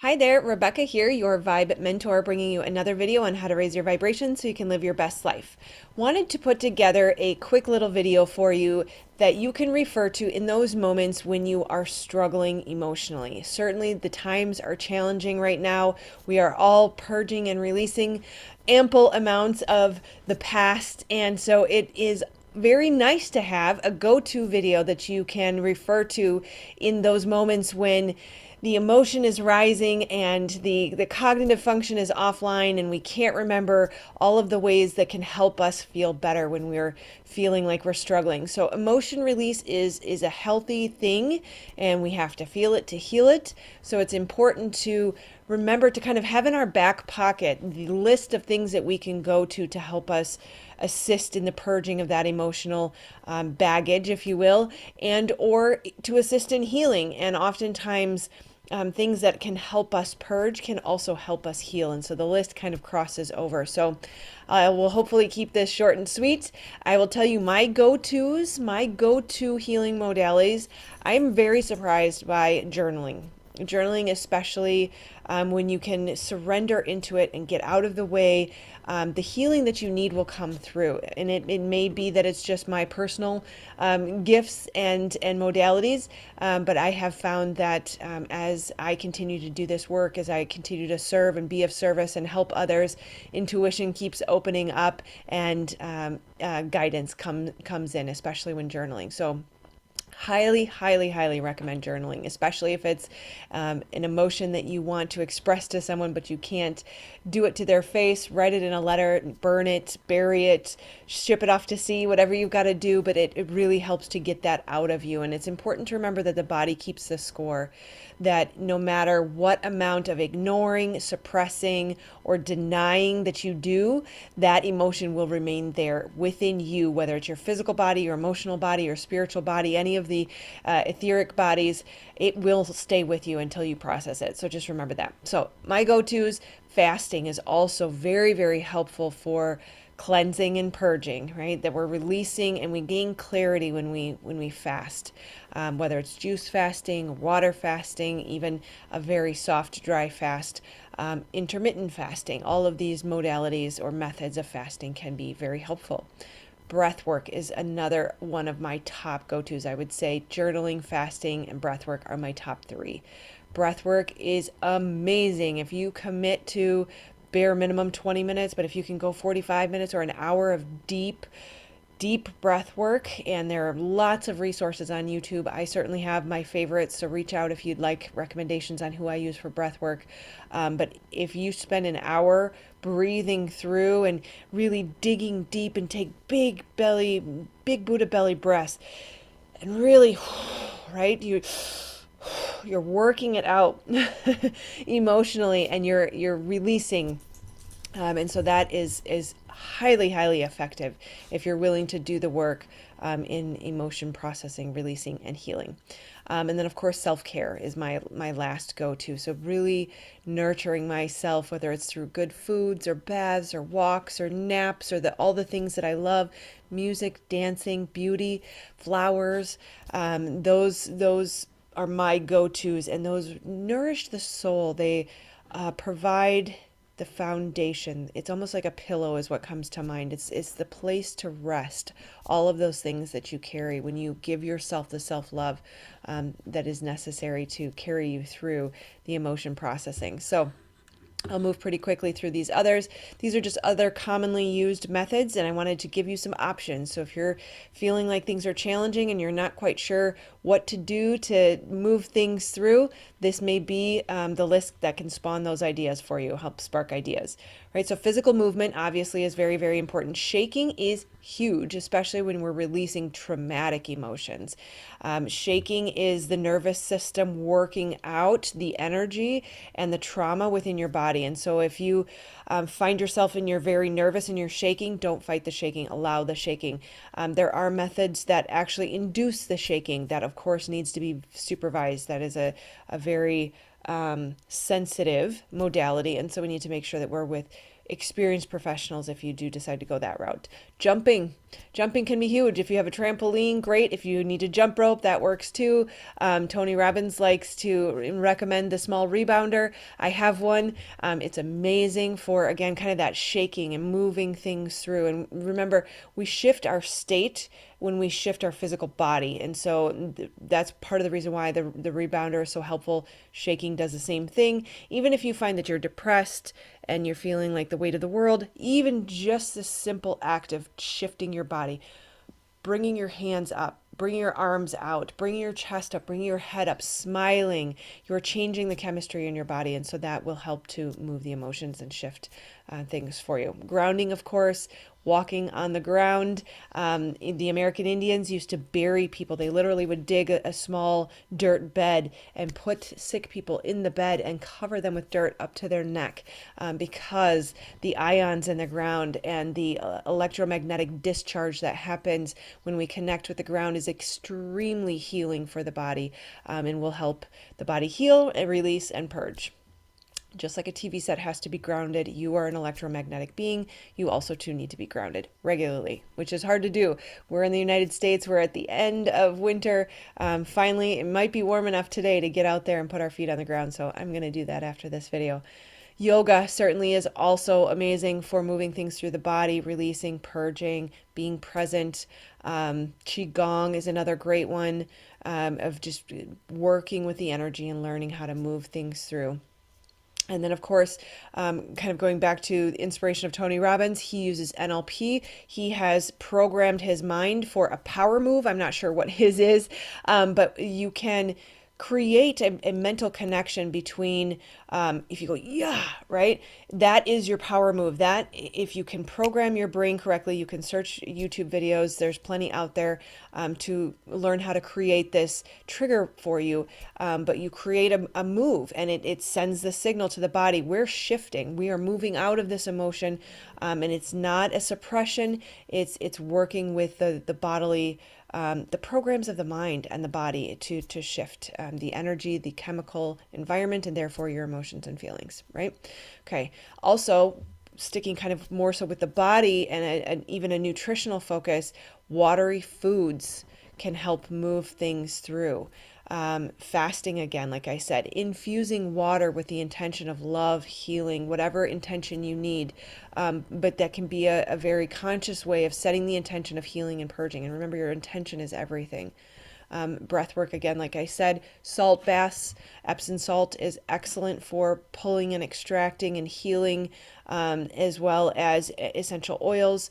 Hi there, Rebecca here, your Vibe Mentor, bringing you another video on how to raise your vibration so you can live your best life. Wanted to put together a quick little video for you that you can refer to in those moments when you are struggling emotionally. Certainly, the times are challenging right now. We are all purging and releasing ample amounts of the past, and so it is very nice to have a go-to video that you can refer to in those moments when the emotion is rising and the cognitive function is offline and we can't remember all of the ways that can help us feel better when we're feeling like we're struggling. So emotion release is a healthy thing and we have to feel it to heal it. So it's important to remember to kind of have in our back pocket the list of things that we can go to help us assist in the purging of that emotional baggage, if you will, and or to assist in healing. And oftentimes things that can help us purge can also help us heal. And so the list kind of crosses over. So I will hopefully keep this short and sweet. I will tell you my go-tos, my go-to healing modalities. I'm very surprised by journaling. Journaling, especially when you can surrender into it and get out of the way, the healing that you need will come through. And it may be that it's just my personal gifts and modalities, but I have found that as I continue to do this work, as I continue to serve and be of service and help others, intuition keeps opening up and guidance comes in, especially when journaling. So highly, highly, highly recommend journaling, especially if it's an emotion that you want to express to someone, but you can't do it to their face. Write it in a letter, burn it, bury it, ship it off to sea, whatever you've got to do. But it really helps to get that out of you. And it's important to remember that the body keeps the score, that no matter what amount of ignoring, suppressing, or denying that you do, that emotion will remain there within you, whether it's your physical body, your emotional body, your spiritual body, any of the etheric bodies, it will stay with you until you process it. So just remember that. So my go-tos, fasting is also very, very helpful for cleansing and purging, right? That we're releasing and we gain clarity when we fast, whether it's juice fasting, water fasting, even a very soft dry fast, intermittent fasting. All of these modalities or methods of fasting can be very helpful. Breath work is another one of my top go-tos. I would say journaling, fasting, and breath work are my top three. Breath work is amazing. If you commit to bare minimum 20 minutes, but if you can go 45 minutes or an hour of deep breath work, and there are lots of resources on YouTube. I certainly have my favorites, so reach out if you'd like recommendations on who I use for breath work. But if you spend an hour breathing through and really digging deep and take big Buddha belly breaths and really, right, you're working it out emotionally and you're releasing, and so that is highly, highly effective if you're willing to do the work in emotion processing, releasing, and healing. And then, of course, self-care is my last go-to. So really nurturing myself, whether it's through good foods or baths or walks or naps or all the things that I love, music, dancing, beauty, flowers, those are my go-tos, and those nourish the soul. They provide the foundation. It's almost like a pillow is what comes to mind. It's the place to rest all of those things that you carry when you give yourself the self-love that is necessary to carry you through the emotion processing. So I'll move pretty quickly through these others. These are just other commonly used methods, and I wanted to give you some options. So if you're feeling like things are challenging and you're not quite sure what to do to move things through, this may be the list that can spawn those ideas for you, help spark ideas. Right? So physical movement obviously is very, very important. Shaking is huge, especially when we're releasing traumatic emotions. Shaking is the nervous system working out the energy and the trauma within your body. And so if you find yourself and you're very nervous and you're shaking, don't fight the shaking, allow the shaking. There are methods that actually induce the shaking that, of course, needs to be supervised. That is a very sensitive modality, and so we need to make sure that we're with experienced professionals if you do decide to go that route. Jumping can be huge. If you have a trampoline, great. If you need to jump rope, that works too. Tony Robbins likes to recommend the small rebounder. I have one. It's amazing for, again, kind of that shaking and moving things through. And remember, we shift our state when we shift our physical body. And so that's part of the reason why the rebounder is so helpful. Shaking does the same thing. Even if you find that you're depressed and you're feeling like the weight of the world, even just the simple act of shifting your body, bringing your hands up, bringing your arms out, bringing your chest up, bringing your head up, smiling, you're changing the chemistry in your body. And so that will help to move the emotions and shift things for you. Grounding, of course, walking on the ground. The American Indians used to bury people. They literally would dig a small dirt bed and put sick people in the bed and cover them with dirt up to their neck, because the ions in the ground and the electromagnetic discharge that happens when we connect with the ground is extremely healing for the body, and will help the body heal and release and purge. Just like a TV set has to be grounded, you are an electromagnetic being. You also too need to be grounded regularly, which is hard to do. We're in the United States. We're at the end of winter. Finally, it might be warm enough today to get out there and put our feet on the ground. So I'm going to do that after this video. Yoga certainly is also amazing for moving things through the body, releasing, purging, being present. Qigong is another great one, of just working with the energy and learning how to move things through. And then, of course, kind of going back to the inspiration of Tony Robbins, he uses NLP. He has programmed his mind for a power move. I'm not sure what his is, but you can create a mental connection between, if you go, yeah, right? That is your power move. That, if you can program your brain correctly, you can search YouTube videos. There's plenty out there to learn how to create this trigger for you. But you create a move, and it sends the signal to the body. We're shifting. We are moving out of this emotion, and it's not a suppression. It's working with the bodily, the programs of the mind and the body to shift the energy, the chemical environment, and therefore your emotions and feelings, right? Okay. Also, sticking kind of more so with the body and even a nutritional focus, watery foods can help move things through. Fasting, again, like I said, infusing water with the intention of love, healing, whatever intention you need. But that can be a very conscious way of setting the intention of healing and purging. And remember, your intention is everything. Breath work, again, like I said, salt baths. Epsom salt is excellent for pulling and extracting and healing, as well as essential oils.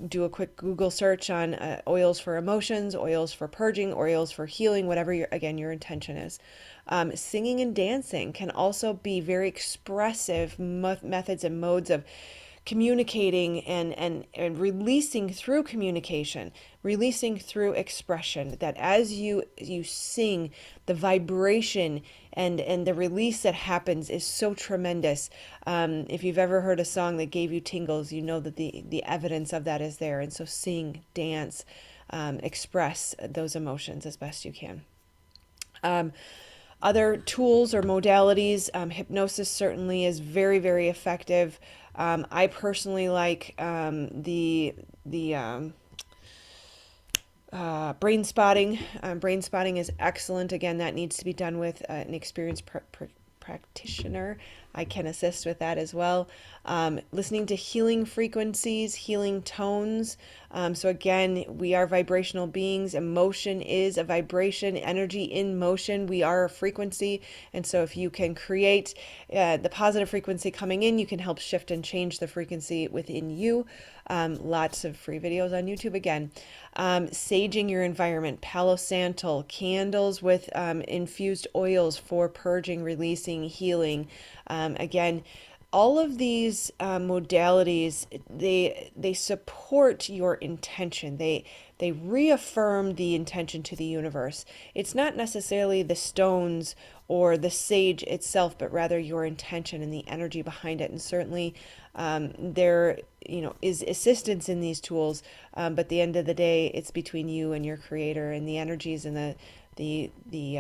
Do a quick Google search on oils for emotions, oils for purging, oils for healing, whatever your intention is. Singing and dancing can also be very expressive methods and modes of communicating and releasing through communication, releasing through expression, that as you sing, the vibration and the release that happens is so tremendous. If you've ever heard a song that gave you tingles, you know that the evidence of that is there. And so sing, dance, express those emotions as best you can. Other tools or modalities, hypnosis certainly is very, very effective. I personally like the brain spotting. Brain spotting is excellent. Again, that needs to be done with an experienced practitioner. I can assist with that as well. Listening to healing frequencies, healing tones. So again, we are vibrational beings. Emotion is a vibration, energy in motion. We are a frequency. And so if you can create the positive frequency coming in, you can help shift and change the frequency within you. Lots of free videos on YouTube again. Saging your environment, Palo Santo, candles with infused oils for purging, releasing, healing. Again, all of these modalities, they support your intention. They reaffirm the intention to the universe. It's not necessarily the stones or the sage itself, but rather your intention and the energy behind it. And certainly there is assistance in these tools, but at the end of the day, it's between you and your creator, and the energies and the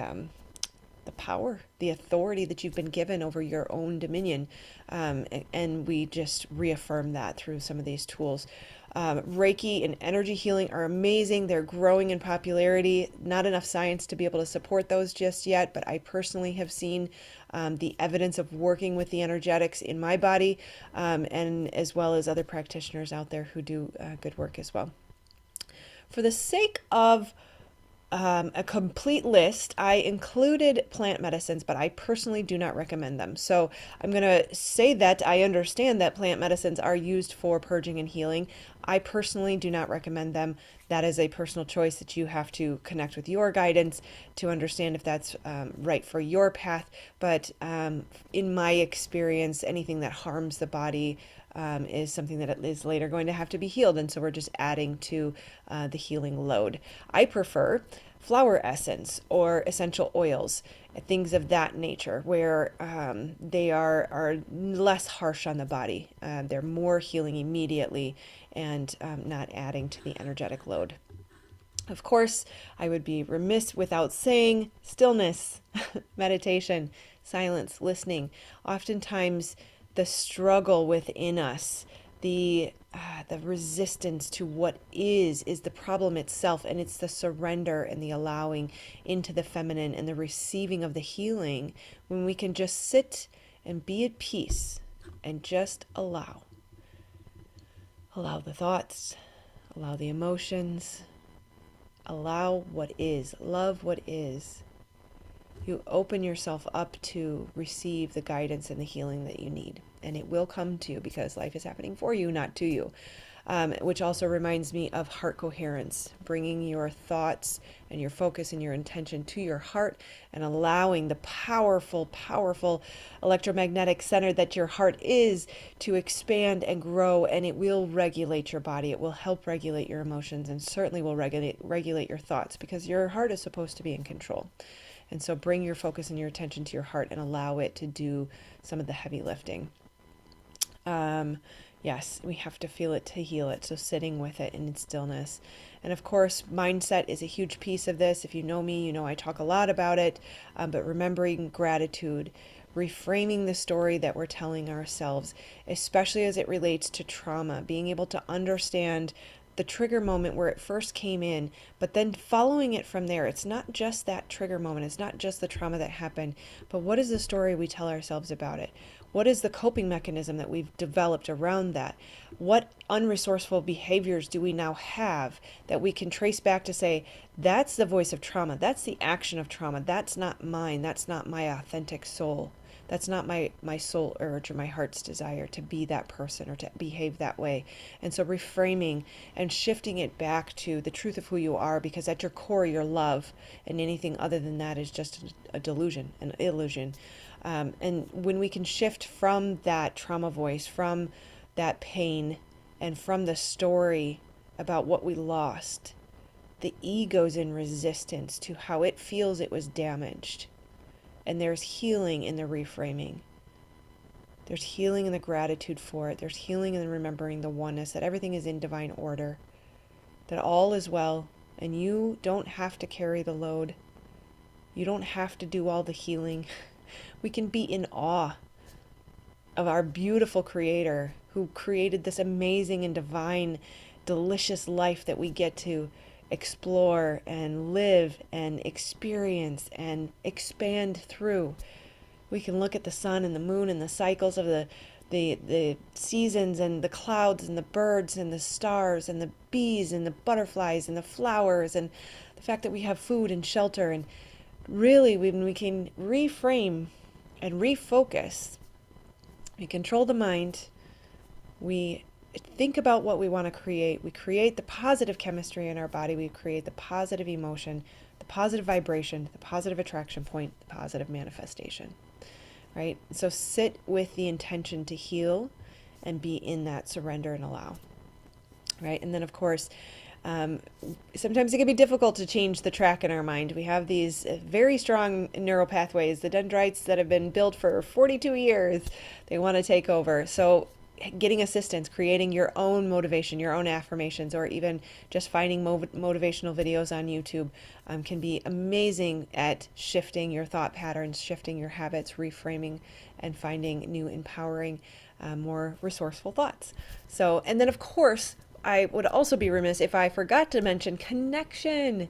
the power, the authority that you've been given over your own dominion. And we just reaffirm that through some of these tools. Reiki and energy healing are amazing. They're growing in popularity. Not enough science to be able to support those just yet, but I personally have seen the evidence of working with the energetics in my body, and as well as other practitioners out there who do good work as well. For the sake of a complete list, I included plant medicines, but I personally do not recommend them. So I'm going to say that I understand that plant medicines are used for purging and healing. I personally do not recommend them. That is a personal choice that you have to connect with your guidance to understand if that's right for your path. But in my experience, anything that harms the body is something that is later going to have to be healed. And so we're just adding to the healing load. I prefer flower essence or essential oils, things of that nature, where they are less harsh on the body. They're more healing immediately and not adding to the energetic load. Of course, I would be remiss without saying stillness, meditation, silence, listening. Oftentimes, the struggle within us, the resistance to what is the problem itself, and it's the surrender and the allowing into the feminine and the receiving of the healing when we can just sit and be at peace and just allow the thoughts, allow the emotions, allow what is, love what is. You open yourself up to receive the guidance and the healing that you need. And it will come to you because life is happening for you, not to you. Which also reminds me of heart coherence, bringing your thoughts and your focus and your intention to your heart and allowing the powerful, powerful electromagnetic center that your heart is to expand and grow, and it will regulate your body. It will help regulate your emotions and certainly will regulate your thoughts because your heart is supposed to be in control. And so bring your focus and your attention to your heart and allow it to do some of the heavy lifting. Yes, we have to feel it to heal it. So sitting with it in stillness. And of course, mindset is a huge piece of this. If you know me, you know I talk a lot about it. But remembering gratitude, reframing the story that we're telling ourselves, especially as it relates to trauma, being able to understand the trigger moment where it first came in, but then following it from there. It's not just that trigger moment. It's not just the trauma that happened, but what is the story we tell ourselves about it? What is the coping mechanism that we've developed around that? What unresourceful behaviors do we now have that we can trace back to say, that's the voice of trauma. That's the action of trauma. That's not mine. That's not my authentic soul. That's not my soul urge or my heart's desire to be that person or to behave that way. And so reframing and shifting it back to the truth of who you are, because at your core, your love, and anything other than that is just a delusion, an illusion. And when we can shift from that trauma voice, from that pain, and from the story about what we lost, the ego's in resistance to how it feels it was damaged. And there's healing in the reframing. There's healing in the gratitude for it. There's healing in remembering the oneness, that everything is in divine order, that all is well, and you don't have to carry the load. You don't have to do all the healing. We can be in awe of our beautiful Creator who created this amazing and divine, delicious life that we get to explore and live and experience and expand through. We can look at the sun and the moon and the cycles of the seasons and the clouds and the birds and the stars and the bees and the butterflies and the flowers and the fact that we have food and shelter. And really, when we can reframe and refocus, we control the mind, we think about what we want to create, we create the positive chemistry in our body, we create the positive emotion, the positive vibration, the positive attraction point, the positive manifestation, right? So sit with the intention to heal and be in that surrender and allow, right? And then of course, sometimes it can be difficult to change the track in our mind. We have these very strong neural pathways, the dendrites that have been built for 42 years, they want to take over. So getting assistance, creating your own motivation, your own affirmations, or even just finding motivational videos on YouTube can be amazing at shifting your thought patterns, shifting your habits, reframing, and finding new empowering, more resourceful thoughts. So, and then of course, I would also be remiss if I forgot to mention connection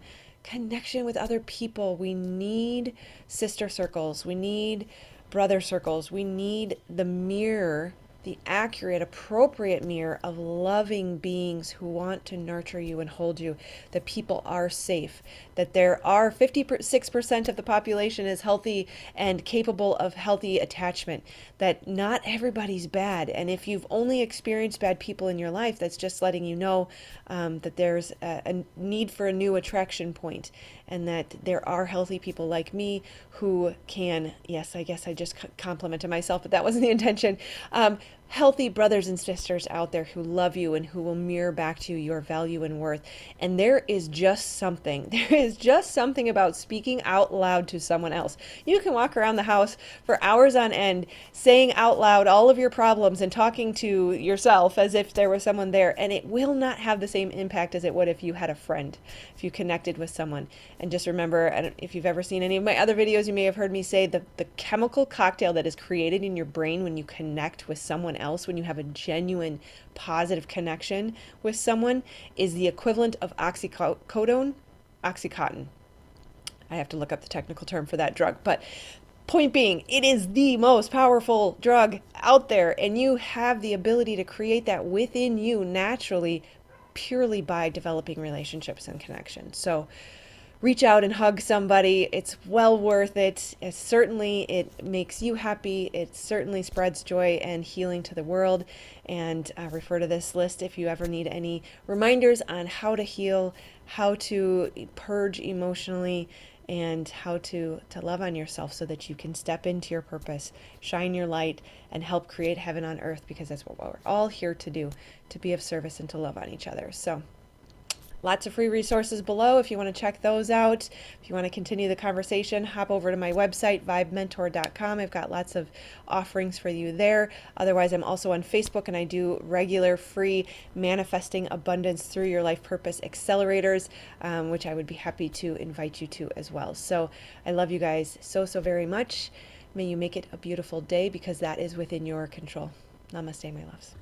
with other people. We need sister circles. We need brother circles. We need the mirror, the accurate, appropriate mirror of loving beings who want to nurture you and hold you, that people are safe, that there are 56% of the population is healthy and capable of healthy attachment, that not everybody's bad. And if you've only experienced bad people in your life, that's just letting you know that there's a need for a new attraction point, and that there are healthy people like me who can, yes, I guess I just complimented myself, but that wasn't the intention. Healthy brothers and sisters out there who love you and who will mirror back to you your value and worth. And there is just something about speaking out loud to someone else. You can walk around the house for hours on end saying out loud all of your problems and talking to yourself as if there was someone there, and it will not have the same impact as it would if you had a friend, if you connected with someone. And just remember, if you've ever seen any of my other videos, you may have heard me say the chemical cocktail that is created in your brain when you connect with someone else, when you have a genuine positive connection with someone, is the equivalent of oxycodone, oxycontin. I have to look up the technical term for that drug, but point being, it is the most powerful drug out there, and you have the ability to create that within you naturally, purely by developing relationships and connections. So reach out and hug somebody. It's well worth it. It makes you happy. It certainly spreads joy and healing to the world. And refer to this list if you ever need any reminders on how to heal, how to purge emotionally, and how to love on yourself so that you can step into your purpose, shine your light, and help create heaven on earth, because that's what we're all here to do, to be of service and to love on each other. So lots of free resources below if you want to check those out. If you want to continue the conversation, hop over to my website, vibementor.com. I've got lots of offerings for you there. Otherwise, I'm also on Facebook, and I do regular free manifesting abundance through your life purpose accelerators, which I would be happy to invite you to as well. So I love you guys so very much. May you make it a beautiful day, because that is within your control. Namaste, my loves.